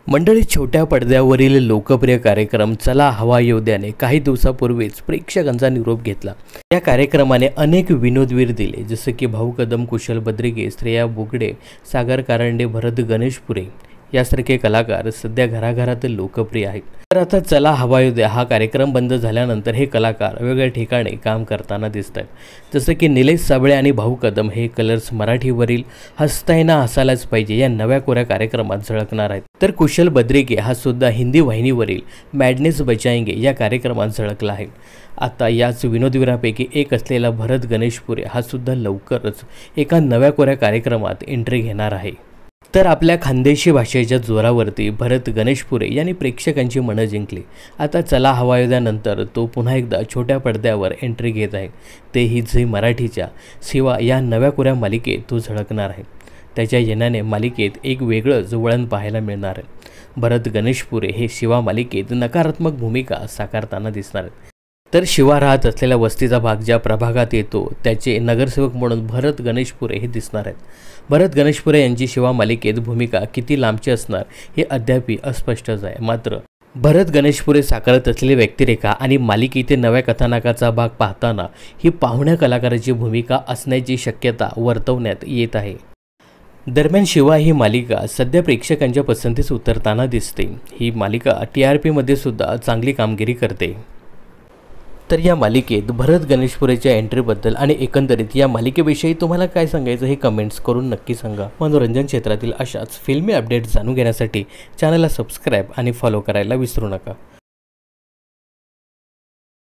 मंडळी, छोट्या पडद्यावरील लोकप्रिय कार्यक्रम चला हवा येऊ द्याने काही दिवसापूर्वीच प्रेक्षकांचा निरोप घेतला। या कार्यक्रमाने अनेक विनोदवीर दिले, जसे की भाऊ कदम, कुशल बद्रिके, श्रेया बुगडे, सागर कारंडे, भरत गणेशपुरे यासारखे कलाकार सध्या घराघरात लोकप्रिय आहेत। तर आता चला हवा येऊ द्या हा कार्यक्रम बंद झाल्यानंतर हे कलाकार वेगळ्या ठिकाणी काम करताना दिसत आहेत, जसे की निलेश साबळे आणि भाऊ कदम हे कलर्स मराठीवरील हसताय ना हसायलाच पाहिजे या नव्या कोऱ्या कार्यक्रमात झळकणार आहेत। तर कुशल बद्रिके हा सुद्धा हिंदी वाहिनीवरील मॅडनेस बचाएंगे या कार्यक्रमात झळकला आहे। आता याच विनोदवीरांपैकी एक असलेला भरत गणेशपुरे हा सुद्धा लवकरच एका नव्या कोऱ्या कार्यक्रमात एंट्री घेणार आहे। तर आपल्या खानदेशी भाषेच्या जोरावरती भरत गणेशपुरे यांनी प्रेक्षकांची मनं जिंकली। आता चला हवा येऊ द्यानंतर तो पुन्हा एकदा छोट्या पडद्यावर एंट्री घेत आहे, तेही झी मराठीच्या शिवा या नव्या कोऱ्या मालिकेत तो झळकणार आहे। त्याच्या येण्याने मालिकेत एक वेगळंच वळण पाहायला मिळणार आहे। भरत गणेशपुरे हे शिवा मालिकेत नकारात्मक भूमिका साकारताना दिसणार आहेत। तर शिवा राहत असलेल्या वस्तीचा भाग ज्या प्रभागात येतो त्याचे नगरसेवक म्हणून भरत गणेशपुरे हे दिसणार आहेत। भरत गणेशपुरे यांची शिवा मालिकेत भूमिका किती लांबची असणार हे अद्याप अस्पष्टच आहे। मात्र भरत गणेशपुरे साकारत असलेली व्यक्तिरेखा आणि मालिकेतील नव्या कथानकाचा भाग पाहताना ही पाहुण्या कलाकाराची भूमिका असण्याची शक्यता वर्तवण्यात येत आहे। दरम्यान शिवा ही मालिका सध्या प्रेक्षकांच्या पसंतीस उतरताना दिसते। ही मालिका TRP मध्ये सुद्धा चांगली कामगिरी करते। तर या मालिकेत भरत गणेशपुरेच्या एंट्रीबद्दल आणि एकंदरीत या मालिकेविषयी तुम्हाला काय सांगायचं हे कमेंट्स करून नक्की सांगा। मनोरंजन क्षेत्रातील अशाच फिल्मी अपडेट्स जाणून घेण्यासाठी चॅनलला सबस्क्राईब आणि फॉलो करायला विसरू नका।